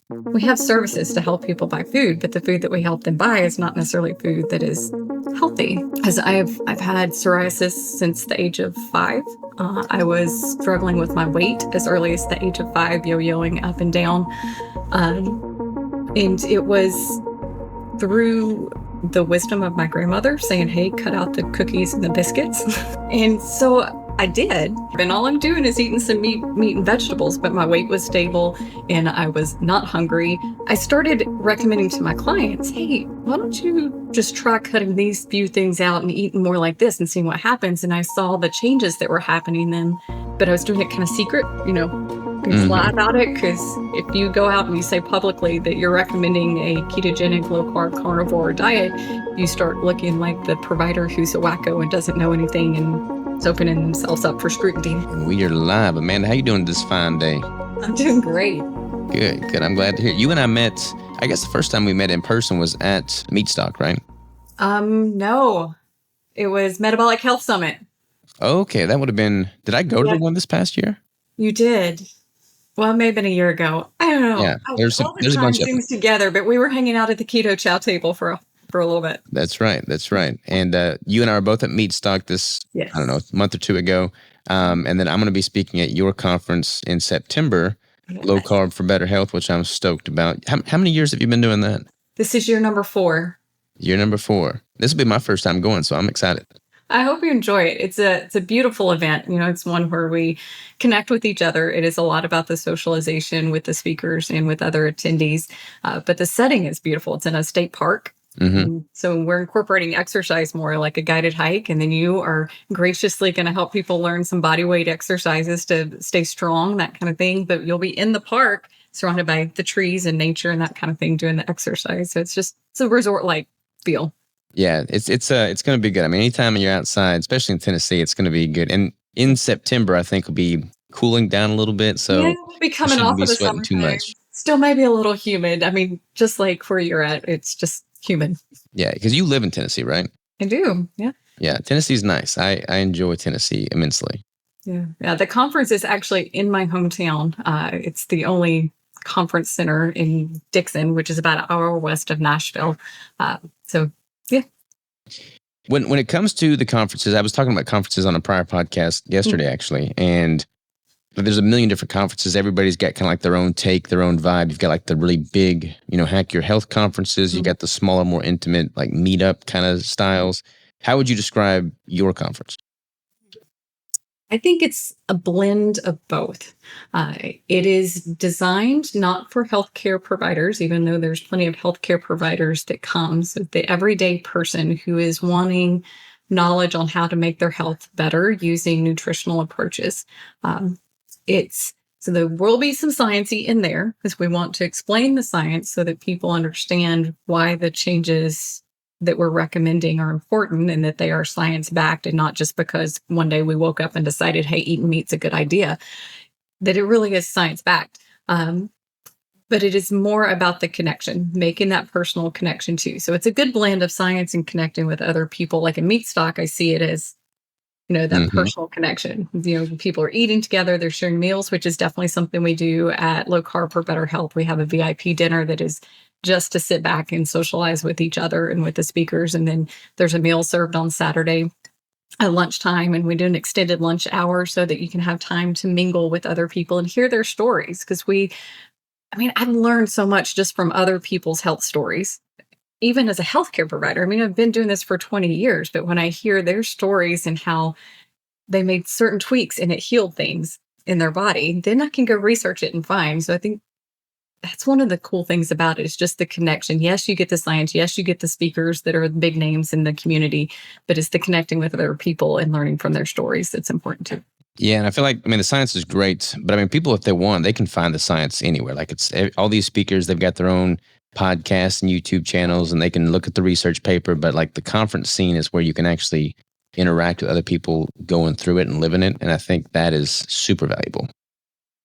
we have services to help people buy food, but the food that we help them buy is not necessarily food that is healthy. As I've had psoriasis since the age of 5. I was struggling with my weight as early as the age of 5, yo-yoing up and down. And it was through the wisdom of my grandmother saying, hey, cut out the cookies and the biscuits. And so I did. And all I'm doing is eating some meat and vegetables, but my weight was stable and I was not hungry. I started recommending to my clients, hey, why don't you just try cutting these few things out and eating more like this and seeing what happens? And I saw the changes that were happening then, but I was doing it kind of secret, be fly about it, because if you go out and you say publicly that you're recommending a ketogenic, low-carb, carnivore diet, you start looking like the provider who's a wacko and doesn't know anything and is opening themselves up for scrutiny. And we are live. Amanda, how you doing this fine day? I'm doing great. Good. I'm glad to hear. You and I met, I guess the first time we met in person was at Meatstock, right? No. It was Metabolic Health Summit. Okay, that would have been, did I go to the one this past year? You did. Well, it may have been a year ago. I don't know. Yeah, there's a bunch of things together, but we were hanging out at the keto chow table for a little bit. That's right. And you and I are both at Meatstock this, yes. I don't know, a month or two ago. And then I'm going to be speaking at your conference in September, Low Carb for Better Health, which I'm stoked about. How many years have you been doing that? This is year number 4. Year number 4. This will be my first time going, so I'm excited. I hope you enjoy it. It's a beautiful event. It's one where we connect with each other. It is a lot about the socialization with the speakers and with other attendees. But the setting is beautiful. It's in a state park. Mm-hmm. So we're incorporating exercise more like a guided hike. And then you are graciously going to help people learn some body weight exercises to stay strong, that kind of thing. But you'll be in the park surrounded by the trees and nature and that kind of thing doing the exercise. So it's a resort-like feel. Yeah, it's going to be good. I mean, anytime you're outside, especially in Tennessee, it's going to be good. And in September, I think will be cooling down a little bit. So yeah, we'll be coming off of the summer too much. Still maybe a little humid. I mean, just like where you're at, it's just humid. Yeah, because you live in Tennessee, right? I do. Yeah. Yeah, Tennessee's nice. I enjoy Tennessee immensely. Yeah. The conference is actually in my hometown. It's the only conference center in Dixon, which is about an hour west of Nashville. So. Yeah. When it comes to the conferences, I was talking about conferences on a prior podcast yesterday, actually, and there's a million different conferences. Everybody's got kind of like their own take, their own vibe. You've got like the really big, Hack Your Health conferences. You got the smaller, more intimate, like meetup kind of styles. How would you describe your conference? I think it's a blend of both. It is designed not for healthcare providers, even though there's plenty of healthcare providers that come. So the everyday person who is wanting knowledge on how to make their health better using nutritional approaches. So there will be some sciencey in there because we want to explain the science so that people understand why the changes that we're recommending are important and that they are science-backed and not just because one day we woke up and decided, hey, eating meat's a good idea, that it really is science-backed. But it is more about the connection, making that personal connection too. So it's a good blend of science and connecting with other people. Like in Meatstock, I see it as, that personal connection. People are eating together, they're sharing meals, which is definitely something we do at Low Carb for Better Health. We have a VIP dinner that is just to sit back and socialize with each other and with the speakers. And then there's a meal served on Saturday at lunchtime, and we do an extended lunch hour so that you can have time to mingle with other people and hear their stories. Because I've learned so much just from other people's health stories, even as a healthcare provider. I've been doing this for 20 years, but when I hear their stories and how they made certain tweaks and it healed things in their body, then I can go research it and find. So I think that's one of the cool things about it is just the connection. Yes, you get the science. Yes, you get the speakers that are the big names in the community, but it's the connecting with other people and learning from their stories that's important too. Yeah, and I feel like, the science is great, but people, if they want, they can find the science anywhere. Like it's all these speakers, they've got their own podcasts and YouTube channels, and they can look at the research paper, but like the conference scene is where you can actually interact with other people going through it and living it. And I think that is super valuable.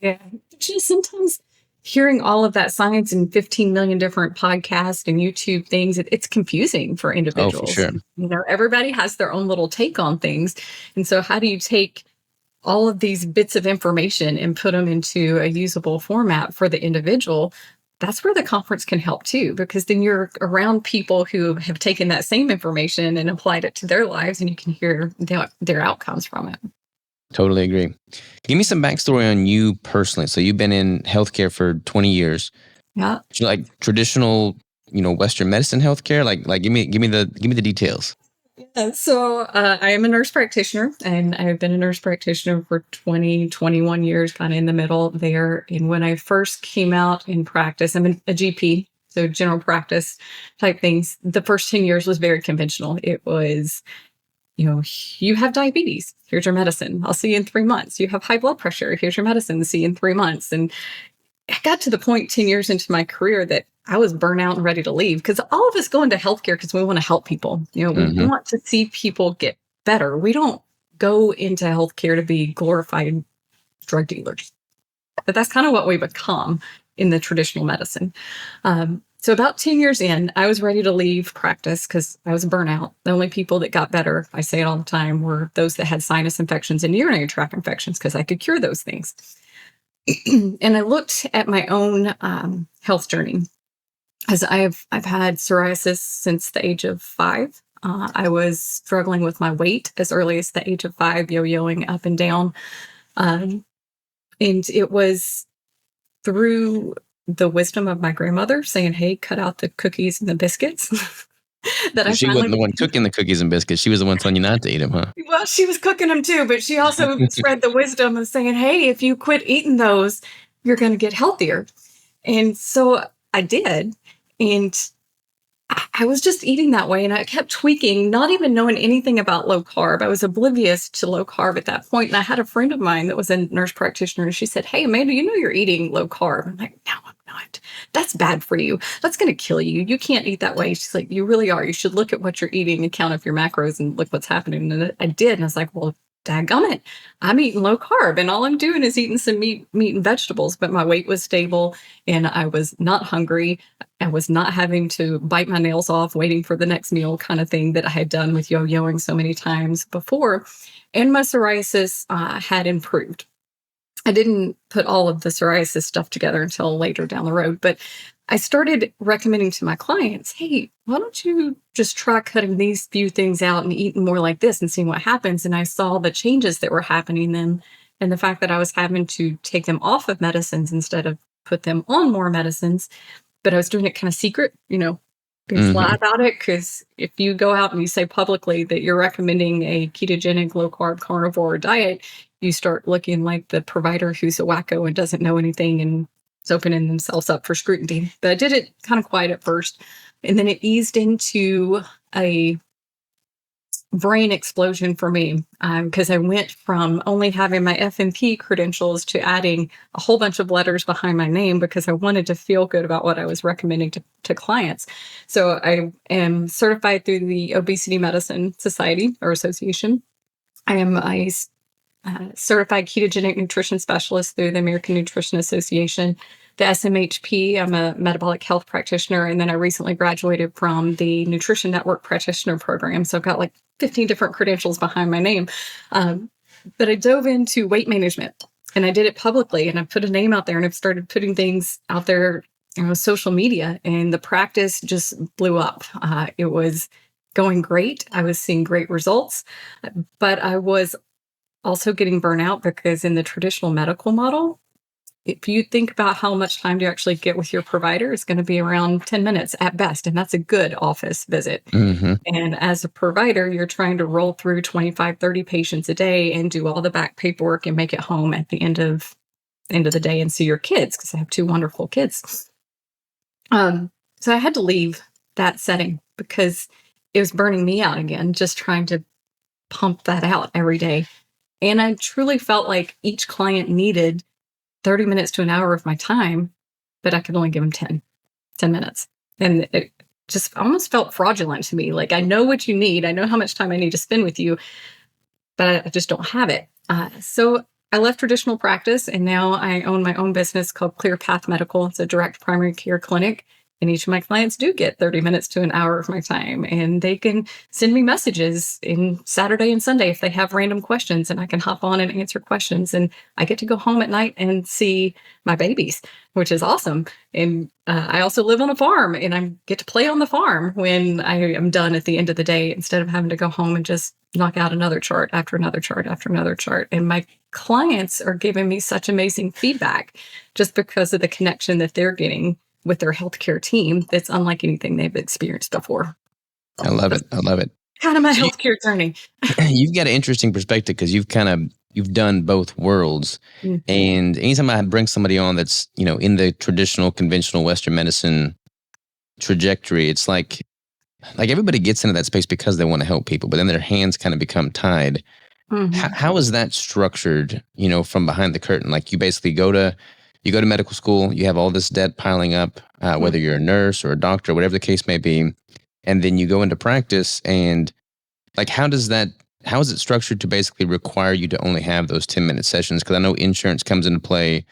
Yeah. Just sometimes hearing all of that science in 15 million different podcasts and YouTube things, it's confusing for individuals. Oh, for sure. Everybody has their own little take on things. And so how do you take all of these bits of information and put them into a usable format for the individual that's where the conference can help too, because then you're around people who have taken that same information and applied it to their lives, and you can hear their outcomes from it. Totally agree. Give me some backstory on you personally. So you've been in healthcare for 20 years. Yeah. Like traditional, Western medicine healthcare. Like give me the details. I am a nurse practitioner, and I've been a nurse practitioner for 20, 21 years, kind of in the middle there. And when I first came out in practice, I'm a GP, so general practice type things. The first 10 years was very conventional. It was, you have diabetes, here's your medicine. I'll see you in 3 months. You have high blood pressure, here's your medicine. See you in 3 months. And I got to the point 10 years into my career that I was burnt out and ready to leave, because all of us go into healthcare because we want to help people. We want to see people get better. We don't go into healthcare to be glorified drug dealers. But that's kind of what we become in the traditional medicine. So about 10 years in, I was ready to leave practice because I was burnout. The only people that got better, I say it all the time, were those that had sinus infections and urinary tract infections, because I could cure those things. And I looked at my own health journey, as I've had psoriasis since the age of 5. I was struggling with my weight as early as the age of 5, yo-yoing up and down. And it was through the wisdom of my grandmother saying, hey, cut out the cookies and the biscuits, that I She finally wasn't the one cooking the cookies and biscuits. She was the one telling you not to eat them, huh? Well, she was cooking them too, but she also spread the wisdom of saying, hey, if you quit eating those, you're going to get healthier. And so I did. And I was just eating that way, and I kept tweaking, not even knowing anything about low carb. I was oblivious to low carb at that point. And I had a friend of mine that was a nurse practitioner, and she said, hey, Amanda, you're eating low carb. I'm like, no, I'm not. That's bad for you. That's going to kill you. You can't eat that way. She's like, you really are. You should look at what you're eating and count up your macros and look what's happening. And I did. And I was like, well, dadgummit, I'm eating low carb, and all I'm doing is eating some meat and vegetables. But my weight was stable, and I was not hungry. I was not having to bite my nails off waiting for the next meal, kind of thing that I had done with yo-yoing so many times before. And my psoriasis had improved. I didn't put all of the psoriasis stuff together until later down the road, but I started recommending to my clients, hey, why don't you just try cutting these few things out and eating more like this and seeing what happens? And I saw the changes that were happening then, and the fact that I was having to take them off of medicines instead of put them on more medicines. But I was doing it kind of secret, being sly about it. Because if you go out and you say publicly that you're recommending a ketogenic, low carb, carnivore diet, you start looking like the provider who's a wacko and doesn't know anything and is opening themselves up for scrutiny. But I did it kind of quiet at first. And then it eased into a brain explosion for me, because I went from only having my FNP credentials to adding a whole bunch of letters behind my name, because I wanted to feel good about what I was recommending to clients. So I am certified through the Obesity Medicine Society or Association. I am a certified ketogenic nutrition specialist through the American Nutrition Association. The SMHP, I'm a metabolic health practitioner, and then I recently graduated from the Nutrition Network Practitioner Program. So I've got like 15 different credentials behind my name. But I dove into weight management, and I did it publicly, and I put a name out there, and I've started putting things out there, social media, and the practice just blew up. It was going great. I was seeing great results, but I was also getting burnout, because in the traditional medical model, if you think about how much time do you actually get with your provider, it's going to be around 10 minutes at best. And that's a good office visit. And as a provider, you're trying to roll through 25, 30 patients a day and do all the back paperwork and make it home at the end of the day and see your kids, because I have 2 wonderful kids. So I had to leave that setting because it was burning me out again, just trying to pump that out every day. And I truly felt like each client needed 30 minutes to an hour of my time, but I could only give them 10 minutes. And it just almost felt fraudulent to me. Like, I know what you need. I know how much time I need to spend with you, but I just don't have it. So I left traditional practice, and now I own my own business called Clear Path Medical. It's a direct primary care clinic And each of my clients do get 30 minutes to an hour of my time. And they can send me messages in Saturday and Sunday if they have random questions, and I can hop on and answer questions. And I get to go home at night and see my babies, which is awesome. And I also live on a farm, and I get to play on the farm when I am done at the end of the day, instead of having to go home and just knock out another chart after another chart after another chart. And my clients are giving me such amazing feedback just because of the connection that they're getting with their healthcare team that's unlike anything they've experienced before. I love it. I love it. Kind of my So healthcare journey. you've got an interesting perspective because you've done both worlds. Mhm. And anytime I bring somebody on that's, in the traditional, conventional Western medicine trajectory, it's like everybody gets into that space because they want to help people, but then their hands kind of become tied. Mhm. How is that structured, from behind the curtain? Like you basically go to medical school, you have all this debt piling up, whether you're a nurse or a doctor, whatever the case may be. And then you go into practice, and like, how is it structured to basically require you to only have those 10-minute sessions? Because I know insurance comes into play,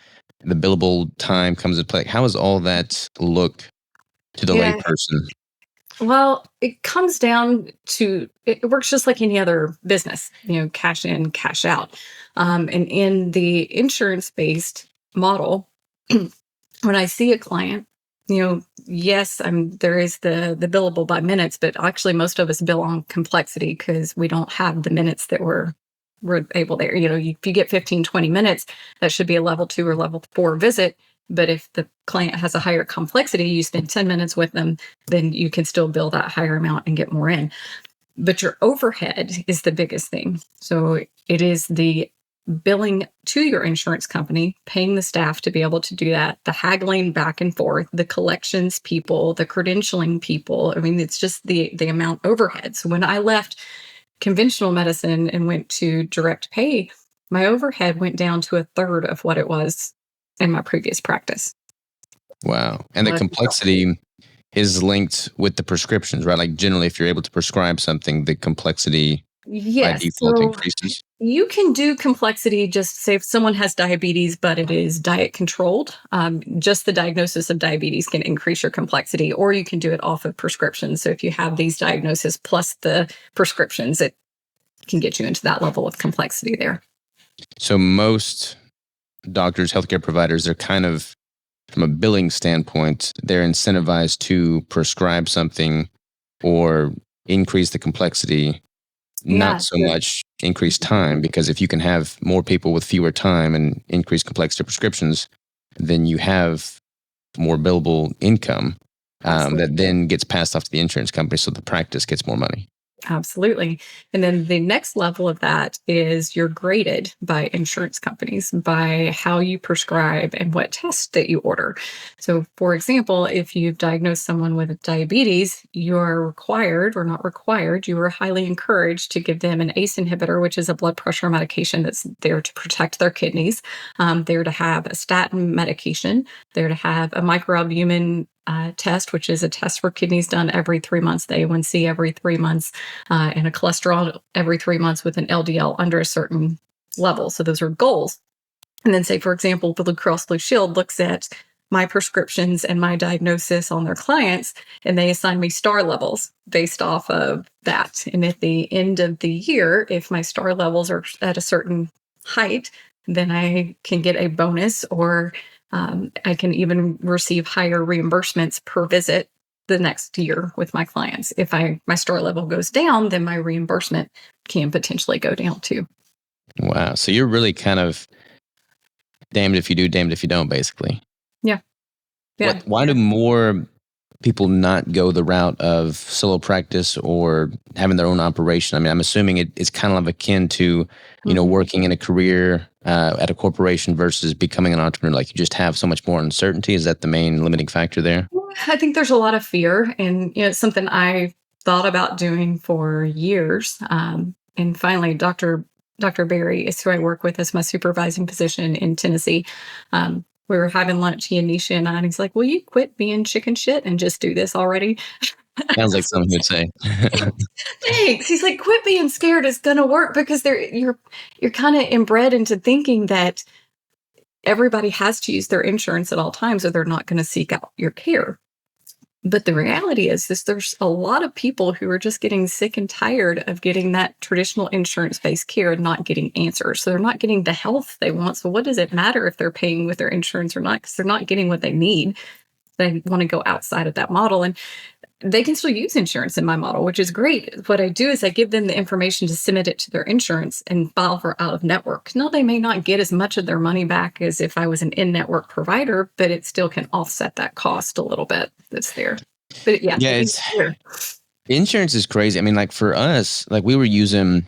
the billable time comes into play. How does all that look to the Yeah. layperson? Well, it comes down to it works just like any other business, cash in, cash out. And in the insurance based model, when I see a client, yes, there is the billable by minutes, but actually most of us bill on complexity because we don't have the minutes that we're able there. If you get 15, 20 minutes, that should be a level 2 or level 4 visit. But if the client has a higher complexity, you spend 10 minutes with them, then you can still bill that higher amount and get more in. But your overhead is the biggest thing. So it is the billing to your insurance company, paying the staff to be able to do that, the haggling back and forth, the collections people, the credentialing people. I mean, it's just the amount overhead. So when I left conventional medicine and went to direct pay, my overhead went down to a third of what it was in my previous practice. Wow. And the complexity is linked with the prescriptions, right? Like generally, if you're able to prescribe something, the complexity by Yes. default So increases. you can do complexity, just say if someone has diabetes, but it is diet controlled, just the diagnosis of diabetes can increase your complexity, or you can do it off of prescriptions. So if you have these diagnoses plus the prescriptions, it can get you into that level of complexity there. So most doctors, healthcare providers, they're kind of, from a billing standpoint, they're incentivized to prescribe something or increase the complexity, not Yeah. so much increase time, because if you can have more people with fewer time and increase complexity of prescriptions, then you have more billable income that then gets passed off to the insurance company, so the practice gets more money. Absolutely. And then the next level of that is you're graded by insurance companies by how you prescribe and what tests that you order. So, for example, if you've diagnosed someone with diabetes, you're required or not required, you are highly encouraged to give them an ACE inhibitor, which is a blood pressure medication that's there to protect their kidneys. They're to have a statin medication. They're to have a microalbumin test, which is a test for kidneys done every 3 months, the A1C every 3 months, and a cholesterol every 3 months with an LDL under a certain level. So those are goals. And then say, for example, Blue Cross Blue Shield looks at my prescriptions and my diagnosis on their clients, and they assign me star levels based off of that. And at the end of the year, if my star levels are at a certain height, then I can get a bonus, or I can even receive higher reimbursements per visit the next year with my clients. If my star level goes down, then my reimbursement can potentially go down too. Wow. So you're really kind of damned if you do, damned if you don't, basically. Yeah. Yeah. Why do more people not go the route of solo practice or having their own operation? I mean, I'm assuming it's kind of akin to, Mhm. working in a career at a corporation versus becoming an entrepreneur. Like you just have so much more uncertainty. Is that the main limiting factor there? I think there's a lot of fear, and it's something I thought about doing for years. And finally, Dr. Barry is who I work with as my supervising physician in Tennessee. We were having lunch, he and Nisha and I, and he's like, "Will you quit being chicken shit and just do this already?" Sounds like something you'd say. Thanks. He's like, "Quit being scared. It's gonna work because you're kind of inbred into thinking that everybody has to use their insurance at all times, or they're not going to seek out your care." But the reality is there's a lot of people who are just getting sick and tired of getting that traditional insurance-based care and not getting answers. So they're not getting the health they want. So what does it matter if they're paying with their insurance or not? Because they're not getting what they need. They want to go outside of that model. And they can still use insurance in my model, which is great. What I do is I give them the information to submit it to their insurance and file for out of network. Now, they may not get as much of their money back as if I was an in-network provider, but it still can offset that cost a little bit that's there. But yeah, Yeah, I think it's clear. insurance is crazy. I mean, like for us, like we were using,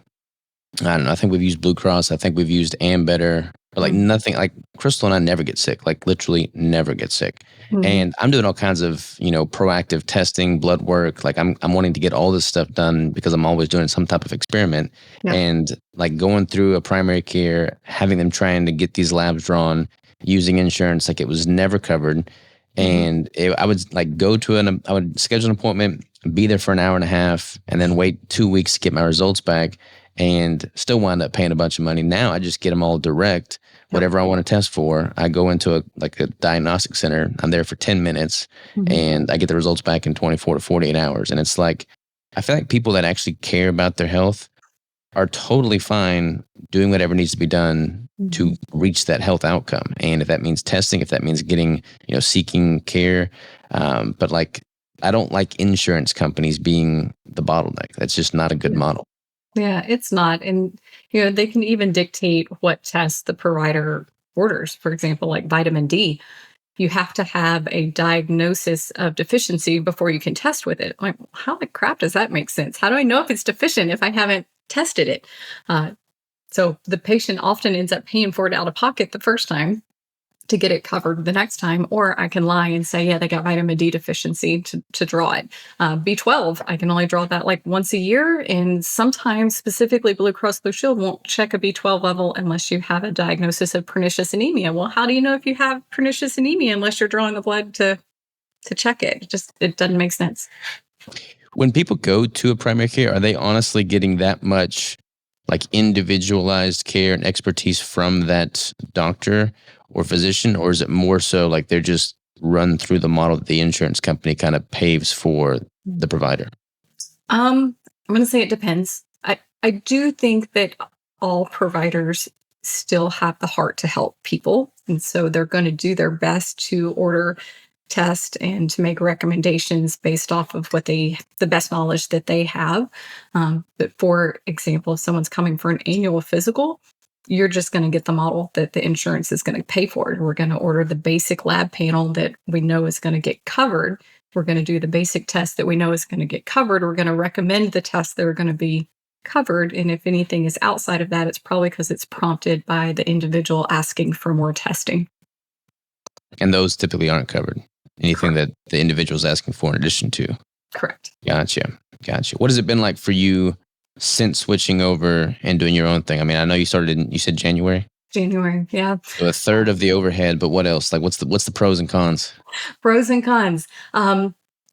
I don't know, I think we've used Blue Cross, I think we've used Ambetter, but like Mhm. nothing, like Crystal and I never get sick, like literally never get sick. Mhm. And I'm doing all kinds of, proactive testing, blood work. Like I'm wanting to get all this stuff done because I'm always doing some type of experiment. Yeah. And like going through a primary care, having them trying to get these labs drawn using insurance, like it was never covered. Mhm. And I would like I would schedule an appointment, be there for an hour and a half, and then wait 2 weeks to get my results back and still wind up paying a bunch of money. Now I just get them all direct. Yep. Whatever I want to test for, I go into a diagnostic center. I'm there for 10 minutes Mhm. and I get the results back in 24 to 48 hours. And it's like, I feel like people that actually care about their health are totally fine doing whatever needs to be done to Mhm. reach that health outcome. And if that means testing, if that means getting, seeking care. But like, I don't like insurance companies being the bottleneck. That's just not a good Yeah. model. Yeah, it's not. And, they can even dictate what tests the provider orders. For example, like vitamin D, you have to have a diagnosis of deficiency before you can test with it. Like, how the crap does that make sense? How do I know if it's deficient if I haven't tested it? Uh, so the patient often ends up paying for it out of pocket the first time to get it covered the next time, or I can lie and say, yeah, they got vitamin D deficiency to draw it. B12, I can only draw that like once a year. And sometimes, specifically, Blue Cross Blue Shield won't check a B12 level unless you have a diagnosis of pernicious anemia. Well, how do you know if you have pernicious anemia unless you're drawing the blood to check it? It doesn't make sense. When people go to a primary care, are they honestly getting that much like individualized care and expertise from that doctor or physician? Or is it more so like they're just run through the model that the insurance company kind of paves for the provider? I'm going to say it depends. I do think that all providers still have the heart to help people. And so they're going to do their best to order, test, and to make recommendations based off of the best knowledge that they have. But for example, if someone's coming for an annual physical, you're just going to get the model that the insurance is going to pay for. We're going to order the basic lab panel that we know is going to get covered. We're going to do the basic test that we know is going to get covered. We're going to recommend the tests that are going to be covered. And if anything is outside of that, it's probably because it's prompted by the individual asking for more testing. And those typically aren't covered. Anything Correct. that the individual is asking for in addition to. Correct. Gotcha. Gotcha. What has it been like for you since switching over and doing your own thing? I mean, I know you started you said January. January. Yeah. So a third of the overhead, but what else? Like what's the pros and cons? Pros and cons.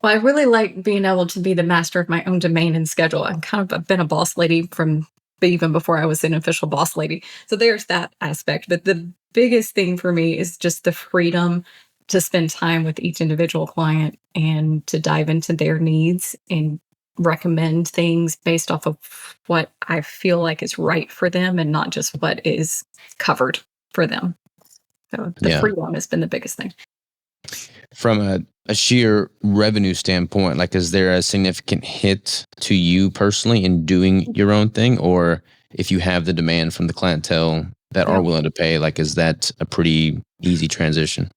Well, I really like being able to be the master of my own domain and schedule. I've been a boss lady from even before I was an official boss lady. So there's that aspect. But the biggest thing for me is just the freedom to spend time with each individual client and to dive into their needs and recommend things based off of what I feel like is right for them and not just what is covered for them. So the Yeah. freedom has been the biggest thing. From a sheer revenue standpoint, like is there a significant hit to you personally in doing your own thing? Or if you have the demand from the clientele that are Yeah. willing to pay, like is that a pretty easy transition?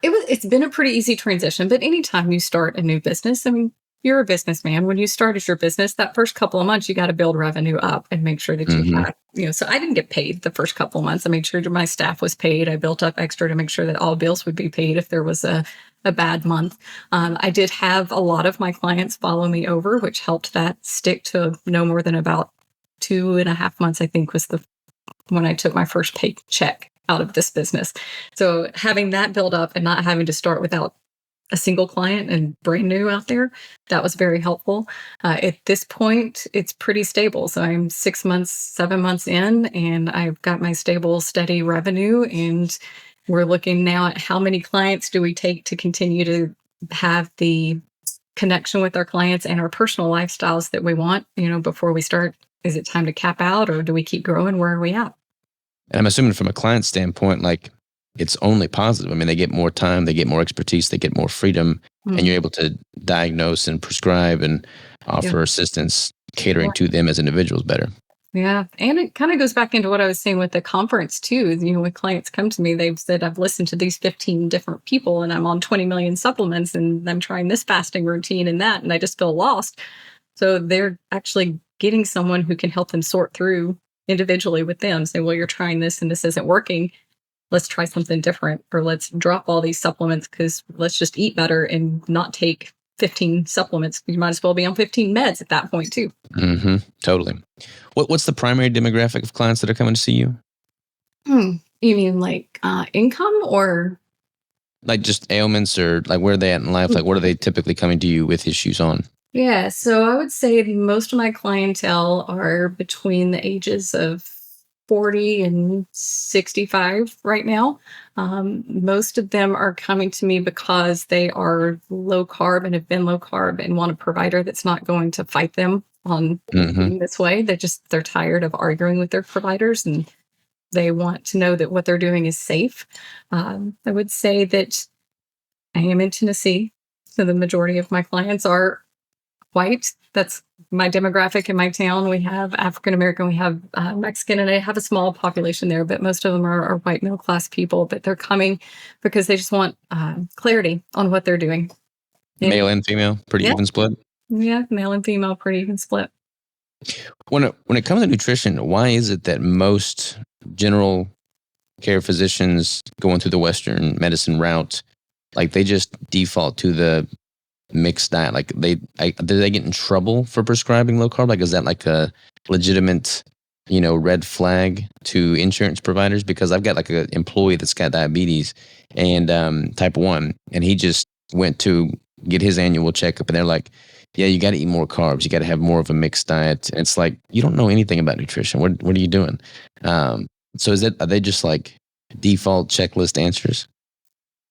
It's been a pretty easy transition, but anytime you start a new business, I mean, you're a businessman. When you started your business, that first couple of months, you got to build revenue up and make sure that you Hmm. have, so I didn't get paid the first couple of months. I made sure that my staff was paid. I built up extra to make sure that all bills would be paid if there was a bad month. I did have a lot of my clients follow me over, which helped that stick to no more than about 2.5 months, I think was when I took my first paycheck out of this business. So having that build up and not having to start without a single client and brand new out there, that was very helpful. At this point, it's pretty stable. So I'm 6 months, 7 months in, and I've got my stable, steady revenue. And we're looking now at how many clients do we take to continue to have the connection with our clients and our personal lifestyles that we want, before we start. Is it time to cap out, or do we keep growing? Where are we at? And I'm assuming from a client standpoint, like it's only positive. I mean, they get more time, they get more expertise, they get more freedom, and you're able to diagnose and prescribe and Yeah. offer assistance catering to them as individuals better. Yeah. And it kind of goes back into what I was saying with the conference too. When clients come to me, they've said, I've listened to these 15 different people and I'm on 20 million supplements and I'm trying this fasting routine and that, and I just feel lost. So they're actually getting someone who can help them sort through individually with them, say, well, you're trying this and this isn't working. Let's try something different, or let's drop all these supplements because let's just eat better and not take 15 supplements. You might as well be on 15 meds at that point too. Mm-hmm. Totally. What's the primary demographic of clients that are coming to see you? You mean like income or? Like just ailments, or like where are they at in life? Like what are they typically coming to you with issues on? Yeah, so I would say most of my clientele are between the ages of 40 and 65 right now. Most of them are coming to me because they are low carb and have been low carb and want a provider that's not going to fight them on eating this way. They're tired of arguing with their providers, and they want to know that what they're doing is safe. I would say that I am in Tennessee, so the majority of my clients are white. That's my demographic in my town. We have African American, we have Mexican, and I have a small population there, but most of them are white middle class people. But they're coming because they just want clarity on what they're doing. Male and female, pretty even split. Yeah, male and female, pretty even split. When it comes to nutrition, why is it that most general care physicians going through the Western medicine route, like they just default to the mixed diet? Like do they get in trouble for prescribing low carb? Like is that like a legitimate, red flag to insurance providers? Because I've got like an employee that's got diabetes and type 1, and he just went to get his annual checkup, and they're like, yeah, you got to eat more carbs. You got to have more of a mixed diet. And it's like, you don't know anything about nutrition. What are you doing? So are they just like default checklist answers?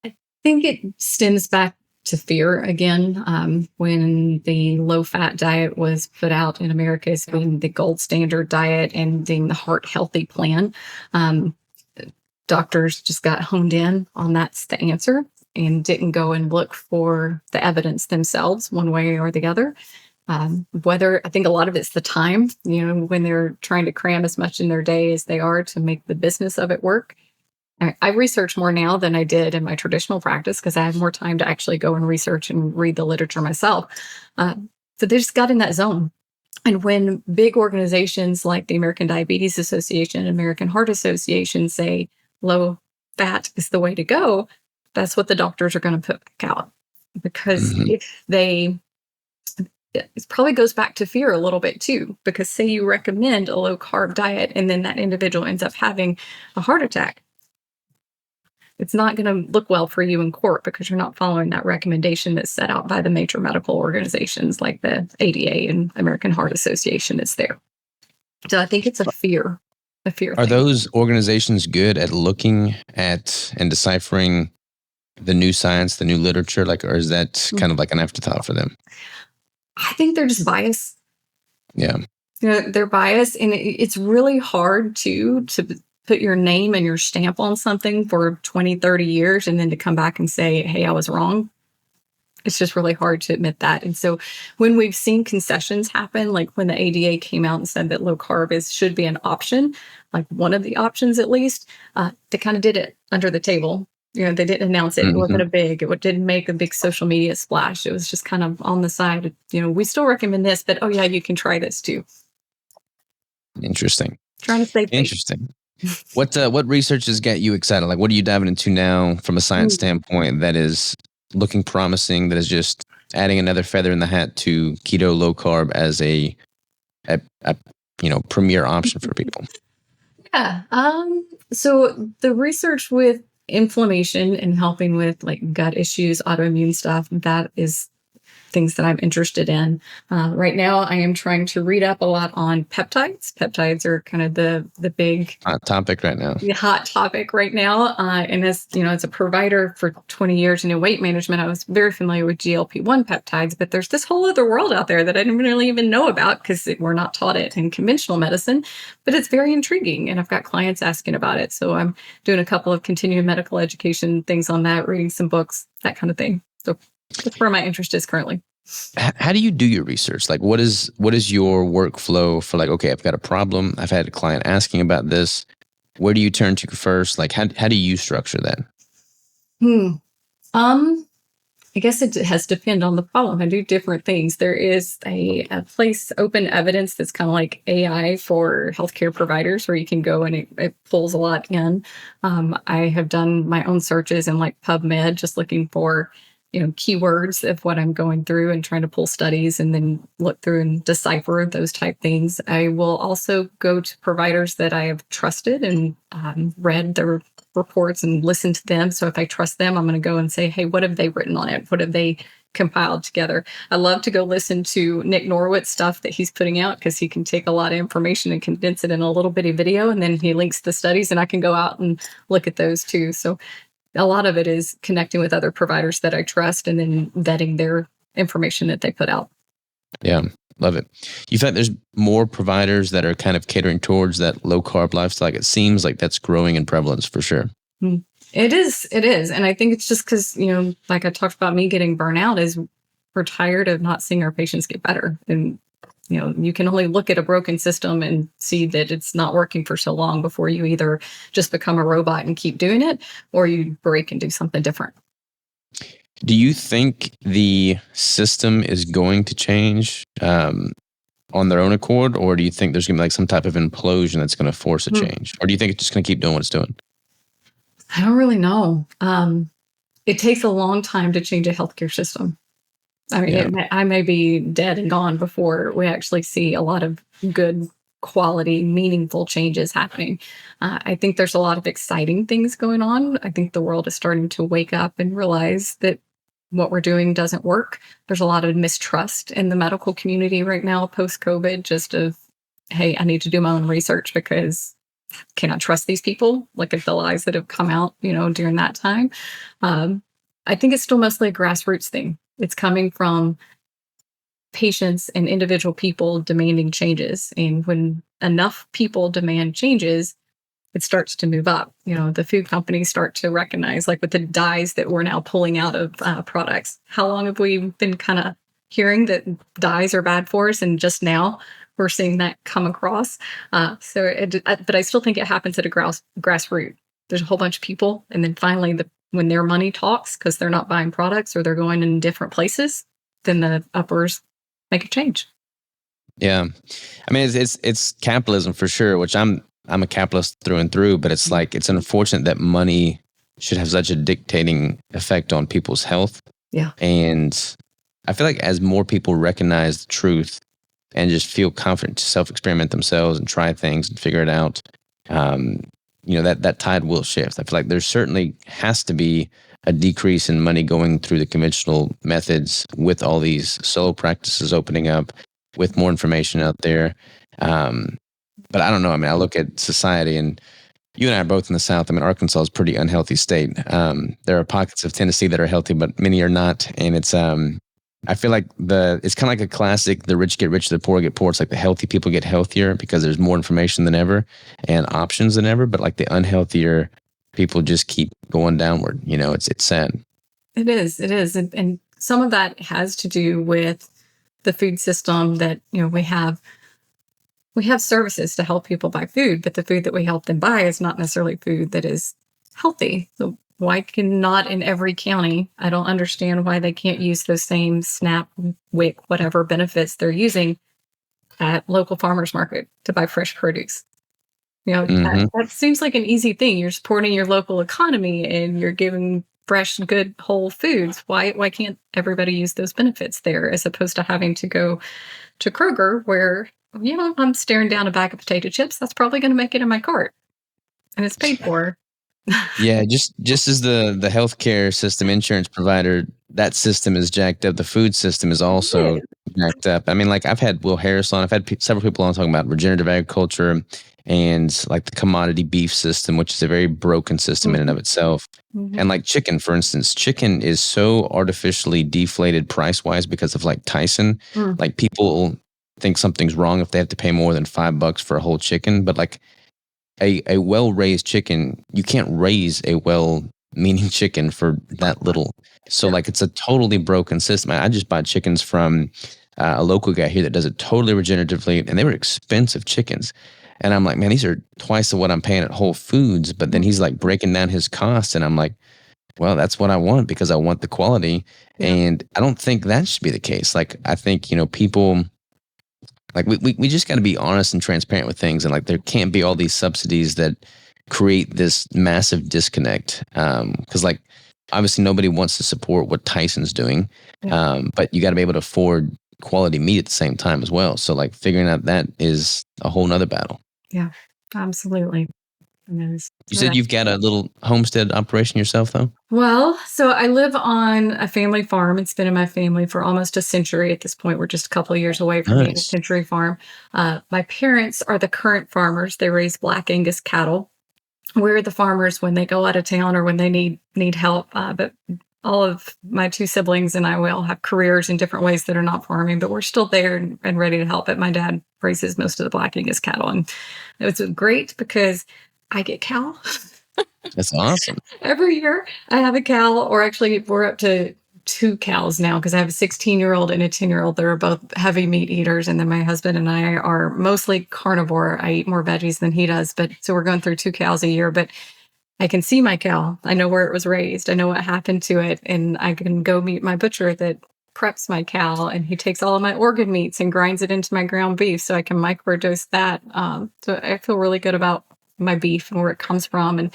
I think it stems back to fear again. When the low fat diet was put out in America as being the gold standard diet and being the heart healthy plan, doctors just got honed in on that's the answer and didn't go and look for the evidence themselves one way or the other. Whether I think a lot of it's the time, when they're trying to cram as much in their day as they are to make the business of it work. I research more now than I did in my traditional practice because I have more time to actually go and research and read the literature myself. So they just got in that zone. And when big organizations like the American Diabetes Association and American Heart Association say low fat is the way to go, that's what the doctors are going to put back out. Because if it probably goes back to fear a little bit too, because say you recommend a low carb diet and then that individual ends up having a heart attack. It's not going to look well for you in court because you're not following that recommendation that's set out by the major medical organizations like the ADA and American Heart Association that's there. So I think it's a fear Are thing. Are those organizations good at looking at and deciphering the new science, the new literature, or is that kind of like an afterthought for them? I think they're just biased. Yeah. They're biased, and it's really hard to put your name and your stamp on something for 20, 30 years and then to come back and say, hey, I was wrong. It's just really hard to admit that. And so when we've seen concessions happen, like when the ADA came out and said that low carb should be an option, like one of the options at least, they kind of did it under the table. They didn't announce it. It wasn't it didn't make a big social media splash. It was just kind of on the side. We still recommend this, but oh yeah, you can try this too. Interesting. Trying to stay interesting. What research has got you excited? Like, what are you diving into now from a science standpoint that is looking promising, that is just adding another feather in the hat to keto low carb as a premier option for people? Yeah. So the research with inflammation and helping with like gut issues, autoimmune stuff, that is things that I'm interested in. Right now, I am trying to read up a lot on peptides. Peptides are kind of the big Hot topic right now. the hot topic right now. And as you know, as a provider for 20 years in weight management, I was very familiar with GLP-1 peptides, but there's this whole other world out there that I didn't really even know about because we're not taught it in conventional medicine, but it's very intriguing. And I've got clients asking about it. So I'm doing a couple of continuing medical education things on that, reading some books, that kind of thing. So that's where my interest is currently. How do you do your research? Like, what is your workflow for, like, okay, I've got a problem. I've had a client asking about this. Where do you turn to first? Like, how do you structure that? I guess it has to depend on the problem. I do different things. There is a place, Open Evidence, that's kind of like AI for healthcare providers, where you can go and it pulls a lot in. I have done my own searches in like PubMed, just looking for keywords of what I'm going through and trying to pull studies and then look through and decipher those type things. I will also go to providers that I have trusted and read their reports and listened to them. So if I trust them, I'm going to go and say, hey, what have they written on it? What have they compiled together? I love to go listen to Nick Norwood's stuff that he's putting out, because he can take a lot of information and condense it in a little bitty video, and then he links the studies, and I can go out and look at those too. So a lot of it is connecting with other providers that I trust and then vetting their information that they put out. Yeah, love it. You find there's more providers that are kind of catering towards that low carb lifestyle. It seems like that's growing in prevalence for sure. It is. And I think it's just because, like I talked about, me getting burnout, is we're tired of not seeing our patients get better. And, you can only look at a broken system and see that it's not working for so long before you either just become a robot and keep doing it, or you break and do something different. Do you think the system is going to change on their own accord, or do you think there's going to be like some type of implosion that's going to force a change? Or do you think it's just going to keep doing what it's doing? I don't really know. It takes a long time to change a healthcare system. I mean, I may be dead and gone before we actually see a lot of good quality, meaningful changes happening. I think there's a lot of exciting things going on. I think the world is starting to wake up and realize that what we're doing doesn't work. There's a lot of mistrust in the medical community right now, post-COVID, just of, hey, I need to do my own research because I cannot trust these people. Look at the lies that have come out, during that time. I think it's still mostly a grassroots thing. It's coming from patients and individual people demanding changes. And when enough people demand changes, it starts to move up. The food companies start to recognize, like with the dyes that we're now pulling out of products. How long have we been kind of hearing that dyes are bad for us? And just now we're seeing that come across. But I still think it happens at a grassroots. There's a whole bunch of people. And then finally, when their money talks, because they're not buying products or they're going in different places, then the uppers make a change. Yeah. I mean, it's capitalism for sure, which I'm a capitalist through and through, but it's like, it's unfortunate that money should have such a dictating effect on people's health. Yeah. And I feel like as more people recognize the truth and just feel confident to self-experiment themselves and try things and figure it out, that tide will shift. I feel like there certainly has to be a decrease in money going through the conventional methods with all these solo practices opening up, with more information out there. But I don't know. I mean, I look at society, and you and I are both in the South. I mean, Arkansas is a pretty unhealthy state. There are pockets of Tennessee that are healthy, but many are not. And it's, I feel like it's kind of like a classic, the rich get richer, the poor get poor. It's like the healthy people get healthier because there's more information than ever and options than ever. But like the unhealthier people just keep going downward. It's sad. It is. And some of that has to do with the food system that, we have services to help people buy food, but the food that we help them buy is not necessarily food that is healthy. So why cannot in every county? I don't understand why they can't use those same SNAP, WIC, whatever benefits they're using at local farmers market to buy fresh produce. That seems like an easy thing. You're supporting your local economy and you're giving fresh, good, whole foods. Why can't everybody use those benefits there, as opposed to having to go to Kroger where, I'm staring down a bag of potato chips. That's probably going to make it in my cart. And it's paid for. Yeah, just as the healthcare system, insurance provider, that system is jacked up. The food system is also Yes. jacked up. I mean, like I've had Will Harris on. I've had several people on talking about regenerative agriculture and like the commodity beef system, which is a very broken system in and Mhm, of itself. mhm, And like chicken, for instance, chicken is so artificially deflated price wise because of like Tyson. mm, Like people think something's wrong if they have to pay more than $5 for a whole chicken, but like a well raised chicken, you can't raise a well meaning chicken for that little. So yeah, like it's a totally broken system. I just bought chickens from a local guy here that does it totally regeneratively, and they were expensive chickens. And I'm like, man, these are twice of what I'm paying at Whole Foods. But then mm, he's like breaking down his costs, and I'm like, well, that's what I want because I want the quality. yeah, And I don't think that should be the case. Like I think people like we just got to be honest and transparent with things, and like there can't be all these subsidies that create this massive disconnect. Because like obviously nobody wants to support what Tyson's doing, yeah, but you got to be able to afford quality meat at the same time as well. So like figuring out that is a whole nother battle. yeah, absolutely. And You said you've got a little homestead operation yourself, though. well, so I live on a family farm. It's been in my family for almost a century at this point. We're just a couple of years away from being a Nice. century farm. My parents are the current farmers. They raise Black Angus cattle. We're the farmers when they go out of town or when they need help. But all of my two siblings and I, we all have careers in different ways that are not farming, but we're still there and ready to help it. My dad raises most of the Black Angus cattle, and it's great because I get cow. That's awesome. Every year I have a cow, or actually we're up to two cows now because I have a 16-year-old and a 10-year-old that are both heavy meat eaters. And then my husband and I are mostly carnivore. I eat more veggies than he does. But so we're going through two cows a year. But I can see my cow. I know where it was raised. I know what happened to it. And I can go meet my butcher that preps my cow, and he takes all of my organ meats and grinds it into my ground beef so I can microdose that. So I feel really good about my beef and where it comes from. And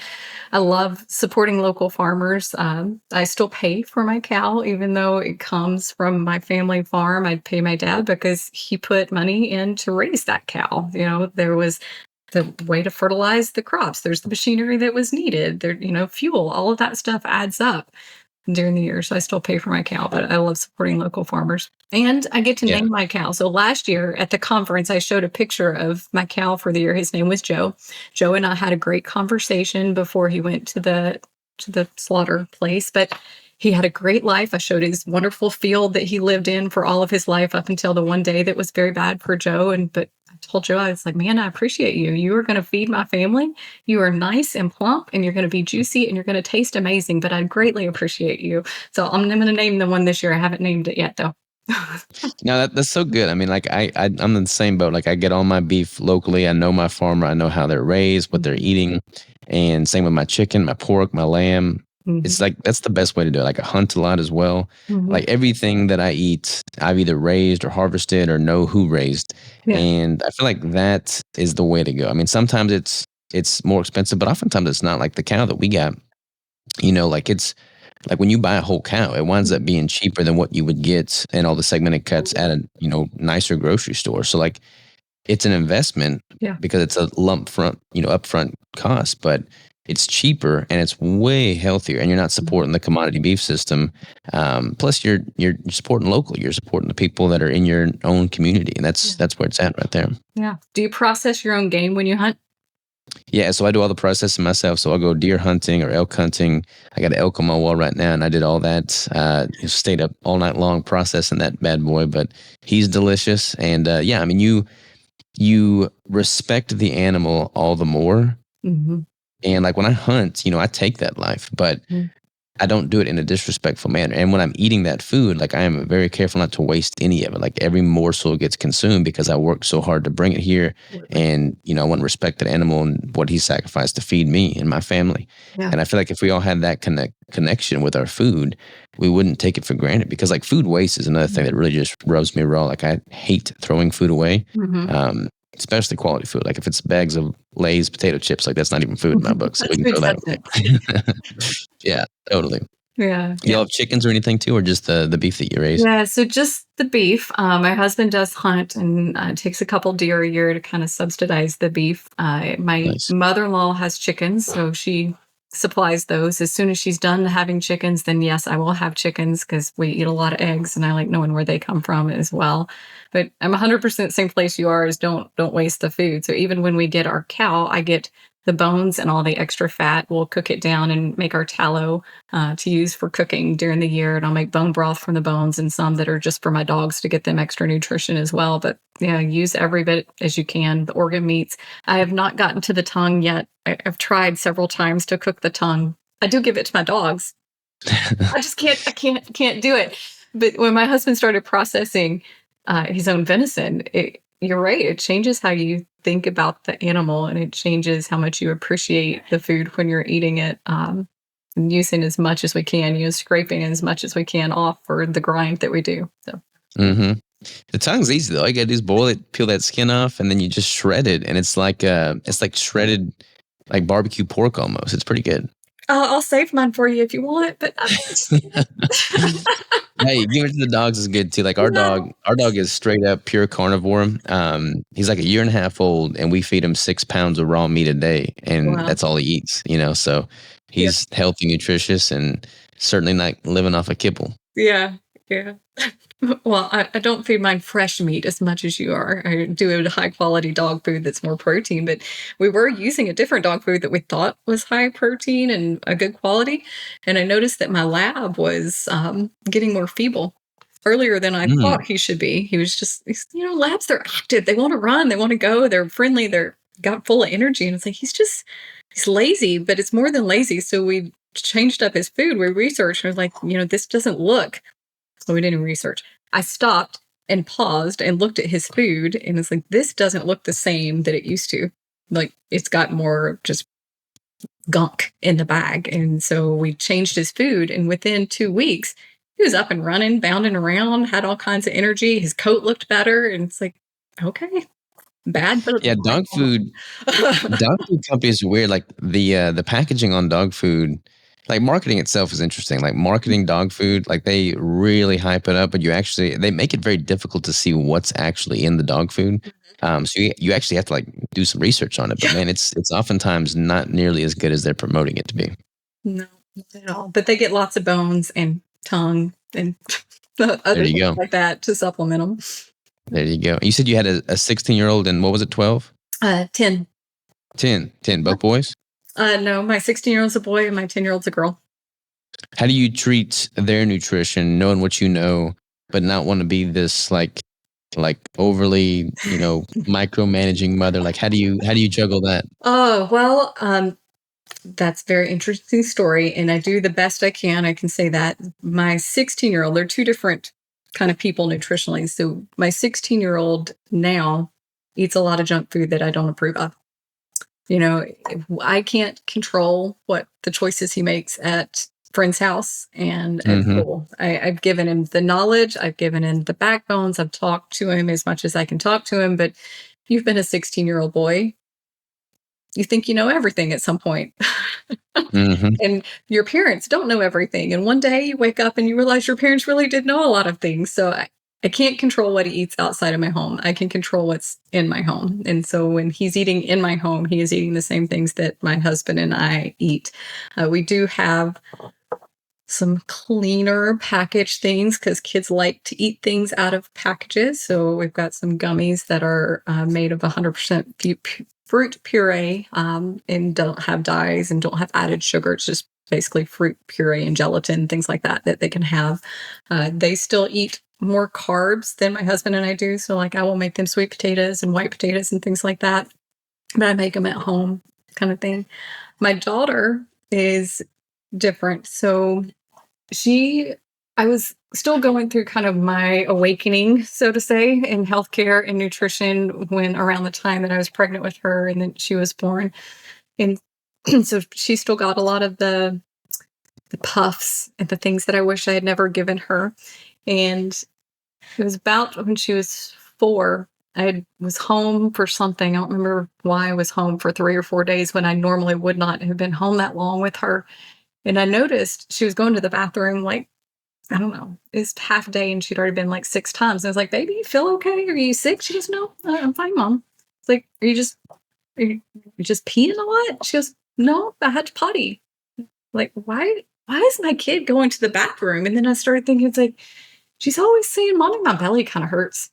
I love supporting local farmers. I still pay for my cow, even though it comes from my family farm. I pay my dad because he put money in to raise that cow. There was the way to fertilize the crops. There's the machinery that was needed. There, fuel, all of that stuff adds up during the year. So I still pay for my cow, but I love supporting local farmers. And I get to Yeah. name my cow. So last year at the conference, I showed a picture of my cow for the year. His name was Joe. Joe and I had a great conversation before he went to the slaughter place, but he had a great life. I showed his wonderful field that he lived in for all of his life up until the one day that was very bad for Joe. But I told Joe, I was like, man, I appreciate you. You are going to feed my family. You are nice and plump, and you're going to be juicy, and you're going to taste amazing. But I greatly appreciate you. So I'm going to name the one this year. I haven't named it yet, though. No, that's so good. I mean, like I'm in the same boat. Like I get all my beef locally. I know my farmer. I know how they're raised, what they're eating, and same with my chicken, my pork, my lamb. Mhm, It's like that's the best way to do it. Like I hunt a lot as well. mhm. Like everything that I eat, I've either raised or harvested or know who raised, Yeah. and I feel like that is the way to go. I mean, sometimes it's more expensive, but oftentimes it's not. Like the cow that we got, like it's like when you buy a whole cow, it winds up being cheaper than what you would get in all the segmented cuts at a nicer grocery store. So like it's an investment Yeah. because it's a lump front, upfront cost, but it's cheaper and it's way healthier, and you're not supporting the commodity beef system. Plus, you're supporting local. You're supporting the people that are in your own community, and Yeah. that's where it's at right there. Yeah. Do you process your own game when you hunt? Yeah, so I do all the processing myself. So I'll go deer hunting or elk hunting. I got an elk on my wall right now, and I did all that. Stayed up all night long processing that bad boy, but he's delicious. And yeah, I mean, you respect the animal all the more. Mhm. And like when I hunt, I take that life, but Mm. I don't do it in a disrespectful manner. And when I'm eating that food, like I am very careful not to waste any of it. Like every morsel gets consumed because I worked so hard to bring it here. Absolutely. And, I want to respect that animal and what he sacrificed to feed me and my family. Yeah. And I feel like if we all had that connection with our food, we wouldn't take it for granted, because like food waste is another thing that really just rubs me raw. Like I hate throwing food away. Mhm. Especially quality food. Like if it's bags of Lay's potato chips, like that's not even food in my book. So we That's can food throw that substance. away. Yeah, totally. Yeah. Y'all Yeah. have chickens or anything too, or just the beef that you raise? Yeah, so just the beef. My husband does hunt and takes a couple deer a year to kind of subsidize the beef. My Nice. mother-in-law has chickens, so she supplies those. As soon as she's done having chickens, then yes, I will have chickens because we eat a lot of eggs and I like knowing where they come from as well. But I'm 100% same place you are, is don't waste the food. So even when we get our cow, I get the bones and all the extra fat. We'll cook it down and make our tallow to use for cooking during the year. And I'll make bone broth from the bones and some that are just for my dogs to get them extra nutrition as well. But yeah, use every bit as you can. The organ meats. I have not gotten to the tongue yet. I've tried several times to cook the tongue. I do give it to my dogs. I just can't. I can't do it. But when my husband started processing his own venison, you're right. It changes how you think about the animal, and it changes how much you appreciate the food when you're eating it. And using as much as we can, scraping as much as we can off for the grind that we do. So. Mm-hmm. The tongue's easy though. All you gotta do is boil it, peel that skin off, and then you just shred it, and it's like shredded like barbecue pork almost. It's pretty good. I'll save mine for you if you want, but Hey, give it to the dogs is good too. Like our no. dog is straight up pure carnivore. He's like a year and a half old, and we feed him 6 pounds of raw meat a day, and Wow. that's all he eats. So he's healthy, nutritious, and certainly not living off a kibble. Yeah, yeah. Well, I don't feed mine fresh meat as much as you are. I do a high quality dog food that's more protein, but we were using a different dog food that we thought was high protein and a good quality. And I noticed that my lab was getting more feeble earlier than I Mm. thought he should be. He was just, labs, they're active. They want to run, they want to go, they're friendly, they're got full of energy. And it's like, he's lazy, but it's more than lazy. So we changed up his food. We researched and was like, this doesn't look. So we didn't research. I stopped and paused and looked at his food, and it's like, this doesn't look the same that it used to. Like, it's got more just gunk in the bag. And so we changed his food, and within 2 weeks, he was up and running, bounding around, had all kinds of energy. His coat looked better. And it's like, okay, bad, but Yeah, dog food companies are weird. Like the packaging on dog food, like marketing itself is interesting. Like marketing dog food, like they really hype it up, but they make it very difficult to see what's actually in the dog food. So you actually have to like do some research on it. But Yeah. man, it's oftentimes not nearly as good as they're promoting it to be. No, not at all. But they get lots of bones and tongue and There other you things go. like that to supplement them. There you go. You said you had a 16-year-old and what was it, 12? 10. 10, both boys? No, my 16-year-old's a boy and my 10-year-old's a girl. How do you treat their nutrition, knowing what you know, but not want to be this like overly, micromanaging mother? Like how do you juggle that? Oh, well, that's a very interesting story, and I do the best I can. I can say that. My 16-year-old, they're two different kind of people nutritionally. So my 16-year-old now eats a lot of junk food that I don't approve of. I can't control what the choices he makes at friend's house and at Mm-hmm. school. I've given him the knowledge, I've given him the backbones, I've talked to him as much as I can talk to him. But you've been a 16-year-old boy, you think you know everything at some point. Mm-hmm. And your parents don't know everything. And one day you wake up and you realize your parents really did know a lot of things. So I can't control what he eats outside of my home. I can control what's in my home. And so when he's eating in my home, he is eating the same things that my husband and I eat. We do have some cleaner packaged things because kids like to eat things out of packages. So we've got some gummies that are made of 100% fruit puree and don't have dyes and don't have added sugar. It's just basically fruit puree and gelatin, things like that they can have. They still eat more carbs than my husband and I do. So like I will make them sweet potatoes and white potatoes and things like that. But I make them at home kind of thing. My daughter is different. So I was still going through kind of my awakening, so to say, in healthcare and nutrition when around the time that I was pregnant with her and then she was born. And so she still got a lot of the puffs and the things that I wish I had never given her. And it was about when she was 4. Was home for something. I don't remember why I was home for 3 or 4 days when I normally would not have been home that long with her. And I noticed she was going to the bathroom like, I don't know, it's half a day and she'd already been like 6 times. I was like, baby, you feel okay? Are you sick? She goes, no, I'm fine, mom. It's like, are you just peeing a lot? She goes, no, I had to potty. Like, why is my kid going to the bathroom? And then I started thinking, it's like, she's always saying, Mommy, my belly kind of hurts.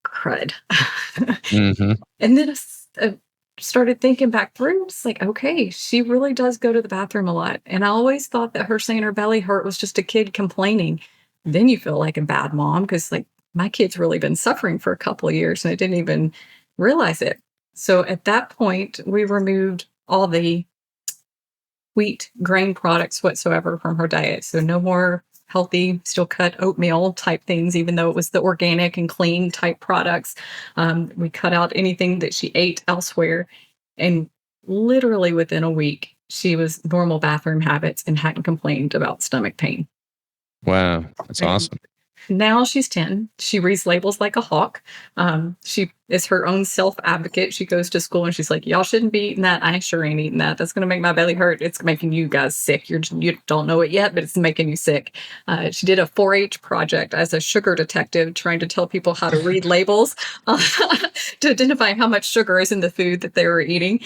Crud. Hmm. And then I started thinking back through, it's like, okay, she really does go to the bathroom a lot. And I always thought that her saying her belly hurt was just a kid complaining. Then you feel like a bad mom because, like, my kid's really been suffering for a couple of years and I didn't even realize it. So at that point, we removed all the wheat grain products whatsoever from her diet. So no more healthy, still cut oatmeal type things, even though it was the organic and clean type products. We cut out anything that she ate elsewhere. And literally within a week, she was normal bathroom habits and hadn't complained about stomach pain. Wow, that's And awesome. now she's 10. She reads labels like a hawk. She is her own self advocate. She goes to school and she's like, y'all shouldn't be eating that. I sure ain't eating that. That's going to make my belly hurt. It's making you guys sick. You don't know it yet, but it's making you sick. She did a 4-H project as a sugar detective, trying to tell people how to read labels to identify how much sugar is in the food that they were eating.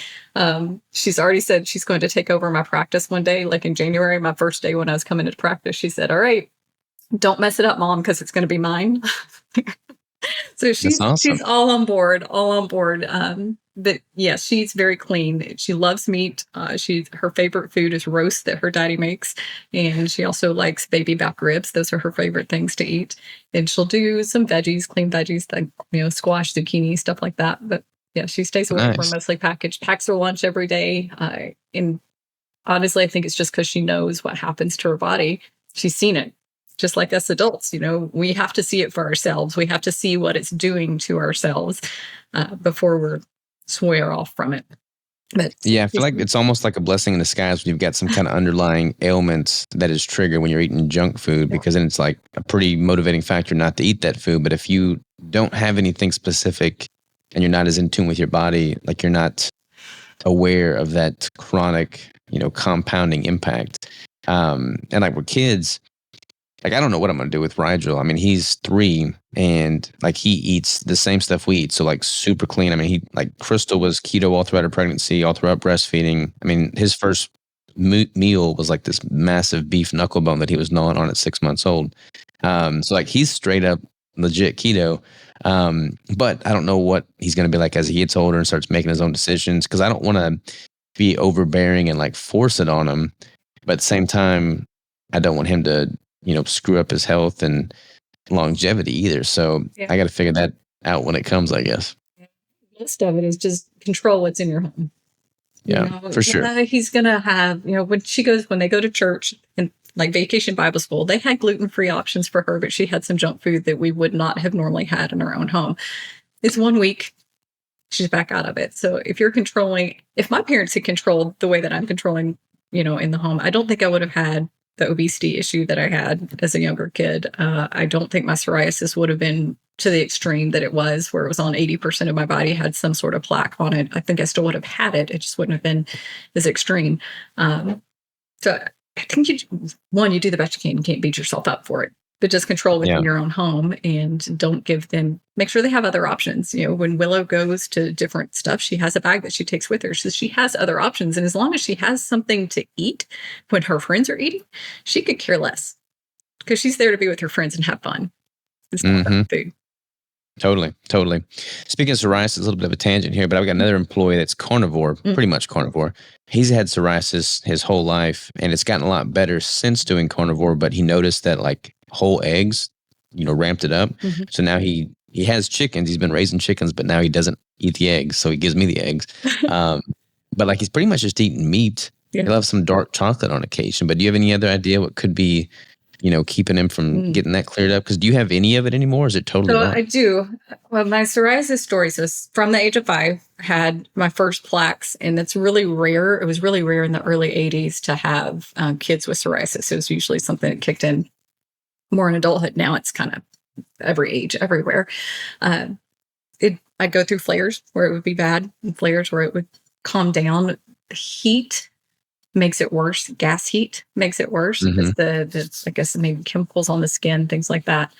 She's already said she's going to take over my practice one day, like in January, my first day when I was coming to practice. She said, all right, don't mess it up, Mom, because it's going to be mine. So That's she's awesome. all on board, all on board. But yeah, she's very clean. She loves meat. Her favorite food is roast that her daddy makes, and she also likes baby back ribs. Those are her favorite things to eat. And she'll do some veggies, clean veggies, like squash, zucchini, stuff like that. But yeah, she stays away from Nice. mostly packaged. Packs her lunch every day. And honestly, I think it's just because she knows what happens to her body. She's seen it. Just like us adults, we have to see it for ourselves. We have to see what it's doing to ourselves before we're swear off from it. But Yeah, I feel like it's almost like a blessing in disguise when you've got some kind of underlying ailment that is triggered when you're eating junk food, because then it's like a pretty motivating factor not to eat that food. But if you don't have anything specific and you're not as in tune with your body, like you're not aware of that chronic, compounding impact. And like with kids, like I don't know what I'm gonna do with Rigel. I mean, he's 3 and like he eats the same stuff we eat. So like super clean. I mean, Crystal was keto all throughout her pregnancy, all throughout breastfeeding. I mean, his first meal was like this massive beef knuckle bone that he was gnawing on at 6 months old. So like he's straight up legit keto. But I don't know what he's gonna be like as he gets older and starts making his own decisions, because I don't want to be overbearing and like force it on him. But at the same time, I don't want him to screw up his health and longevity either. So yeah, I got to figure that out when it comes, I guess. most of it is just control what's in your home. Yeah, for sure. He's gonna have, when they go to church and like vacation Bible school, they had gluten-free options for her, but she had some junk food that we would not have normally had in our own home. It's 1 week. She's back out of it. So if my parents had controlled the way that I'm controlling, in the home, I don't think I would have had the obesity issue that I had as a younger kid. I don't think my psoriasis would have been to the extreme that it was, where it was on 80% of my body had some sort of plaque on it. I think I still would have had it. It just wouldn't have been as extreme. So I think you do the best you can. You can't beat yourself up for it, but just control within Yeah. your own home and don't make sure they have other options. When Willow goes to different stuff, she has a bag that she takes with her. So she has other options. And as long as she has something to eat when her friends are eating, she could care less because she's there to be with her friends and have fun. It's not about Mm-hmm. food. Totally. Totally. Speaking of psoriasis, a little bit of a tangent here, but I've got another employee that's carnivore, pretty much carnivore. He's had psoriasis his whole life, and it's gotten a lot better since doing carnivore, but he noticed that like whole eggs, ramped it up. Mm-hmm. So now he has chickens. He's been raising chickens, but now he doesn't eat the eggs. So he gives me the eggs. But like he's pretty much just eating meat. Yeah. He'll have some dark chocolate on occasion. But do you have any other idea what could be, keeping him from getting that cleared up? Because do you have any of it anymore? Or is it totally So gone? I do. Well, my psoriasis story. So from the age of 5, I had my first plaques, and it's really rare. It was really rare in the early 80s to have kids with psoriasis. It was usually something that kicked in more in adulthood. Now it's kind of every age, everywhere. I'd go through flares where it would be bad, and flares where it would calm down. Heat makes it worse. Gas heat makes it worse because I guess maybe chemicals on the skin, things like that.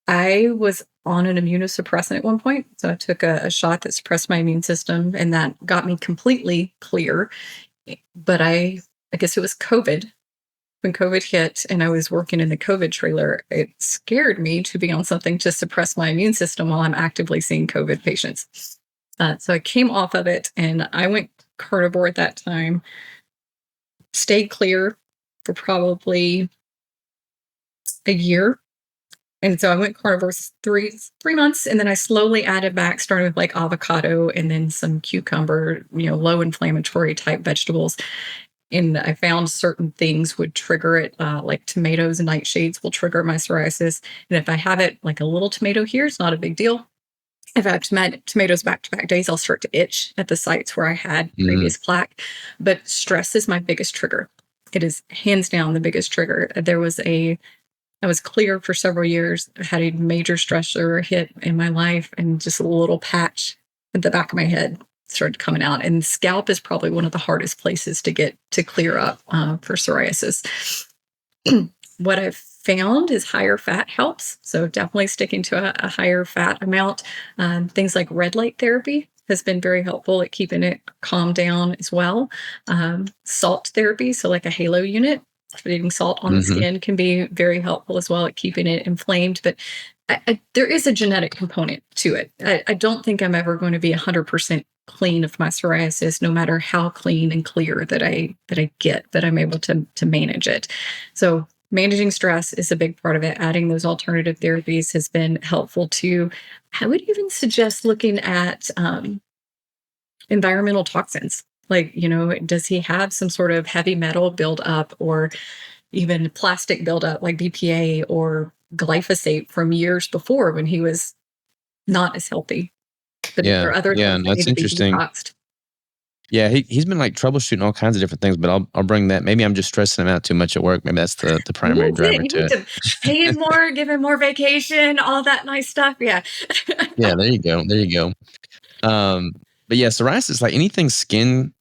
I was on an immunosuppressant at one point. So I took a shot that suppressed my immune system, and that got me completely clear. But I guess it was COVID. When COVID hit and I was working in the COVID trailer, it scared me to be on something to suppress my immune system while I'm actively seeing COVID patients. So I came off of it and I went carnivore at that time, stayed clear for probably a year. And so I went carnivore three months, and then I slowly added back, starting with like avocado and then some cucumber, low inflammatory type vegetables. And I found certain things would trigger it, like tomatoes and nightshades will trigger my psoriasis. And if I have it, like a little tomato here, it's not a big deal. If I have tomatoes back to back days, I'll start to itch at the sites where I had previous plaque. But stress is my biggest trigger. It is hands down the biggest trigger. I was clear for several years. I had a major stressor hit in my life, and just a little patch at the back of my head started coming out. And the scalp is probably one of the hardest places to get to clear up for psoriasis. What I've found is higher fat helps. So definitely sticking to a higher fat amount. Things like red light therapy has been very helpful at keeping it calmed down as well. Salt therapy, so like a halo unit, putting salt on the skin can be very helpful as well at keeping it inflamed. But there is a genetic component to it. I don't think I'm ever going to be 100% clean of my psoriasis, no matter how clean and clear that I get, that I'm able to manage it. So managing stress is a big part of it. Adding those alternative therapies has been helpful too. I would even suggest looking at environmental toxins. Like, does he have some sort of heavy metal buildup or even plastic buildup like BPA or glyphosate from years before when he was not as healthy? But there are other things that that's need to be interesting. detoxed. Yeah, he's been like troubleshooting all kinds of different things, but I'll bring that. Maybe I'm just stressing him out too much at work. Maybe that's the primary driver You to need it. to pay him more, give him more vacation, all that nice stuff. Yeah. Yeah, there you go. There you go. But yeah, psoriasis, like anything skin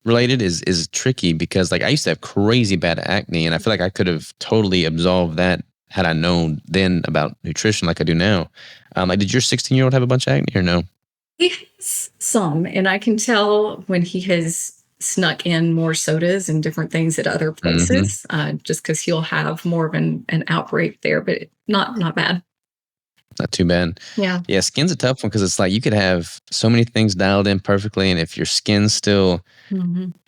related is tricky because like I used to have crazy bad acne, and I feel like I could have totally absolved that had I known then about nutrition like I do now. Like, did your 16-year-old have a bunch of acne or no? He has some, and I can tell when he has snuck in more sodas and different things at other places, just because he'll have more of an outbreak there, but not bad. Not too bad. Yeah. Yeah, skin's a tough one because it's like you could have so many things dialed in perfectly, and if your skin's still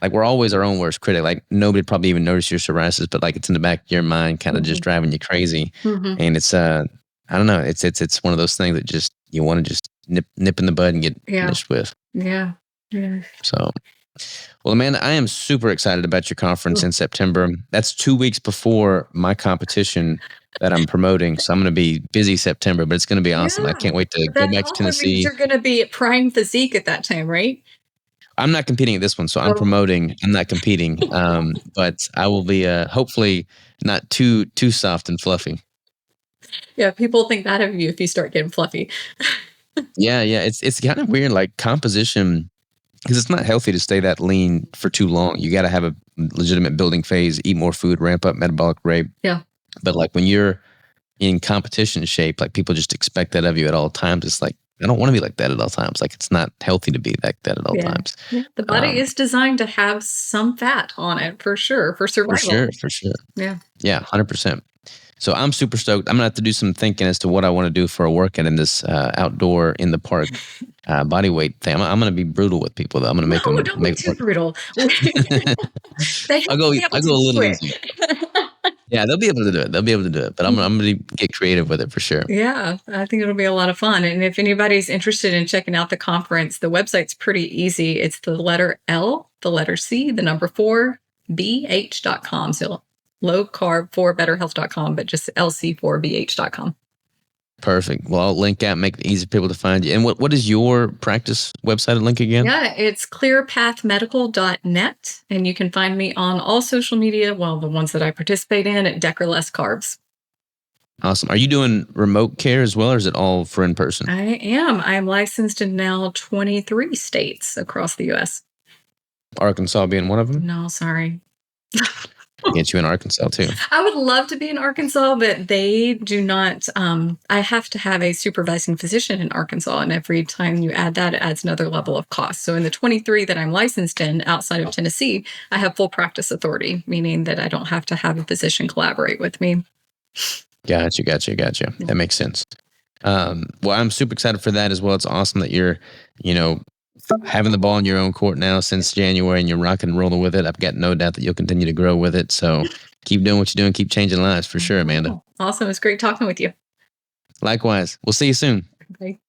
like we're always our own worst critic. Like nobody probably even noticed your psoriasis, but like it's in the back of your mind, kind of just driving you crazy. And it's I don't know, it's one of those things that just you want to just nip in the bud and get finished with. Yeah. So, well, Amanda, I am super excited about your conference in September. That's 2 weeks before my competition that I'm promoting. So I'm going to be busy September, but it's going to be awesome. I can't wait to go That back to also means Tennessee. you're going to be at prime physique at that time, right? I'm not competing at this one, so I'm promoting. I'm not competing, but I will be hopefully not too soft and fluffy. Yeah, people think that of you if you start getting fluffy. Yeah, it's kind of weird, like composition, because it's not healthy to stay that lean for too long. You got to have a legitimate building phase, eat more food, ramp up metabolic rate. Yeah. But like when you're in competition shape, like people just expect that of you at all times. It's like I don't want to be like that at all times. Like it's not healthy to be like that at all times. Yeah. The body is designed to have some fat on it for sure, for survival. For sure. Yeah. Yeah, 100%. So I'm super stoked. I'm gonna have to do some thinking as to what I want to do for a workout in this outdoor in the park body weight thing. I'm gonna be brutal with people though. I'm gonna make them Don't be too brutal. I'll go a little easier. Yeah, they'll be able to do it. They'll be able to do it. But I'm gonna get creative with it for sure. Yeah, I think it'll be a lot of fun. And if anybody's interested in checking out the conference, the website's pretty easy. It's the letter L, the letter C, the number 4, BH.com. So low-carb for betterhealth.com, but just LC4BH.com. Perfect. Well, I'll link out, make it easy for people to find you. And what is your practice website link again? Yeah, it's clearpathmedical.net. And you can find me on all social media, well, the ones that I participate in at Decker Less Carbs. Awesome. Are you doing remote care as well, or is it all for in person? I am. I'm licensed in now 23 states across the U.S. Arkansas being one of them? No, sorry. Get you in Arkansas too. I would love to be in Arkansas, but they do not. I have to have a supervising physician in Arkansas, and every time you add that, it adds another level of cost. So in the 23 that I'm licensed in outside of Tennessee, I have full practice authority, meaning that I don't have to have a physician collaborate with me. Gotcha. That makes sense. Well, I'm super excited for that as well. It's awesome that you're, having the ball in your own court now since January and you're rocking and rolling with it. I've got no doubt that you'll continue to grow with it. So keep doing what you're doing. Keep changing lives for sure, Amanda. Awesome. It's great talking with you. Likewise. We'll see you soon. Okay.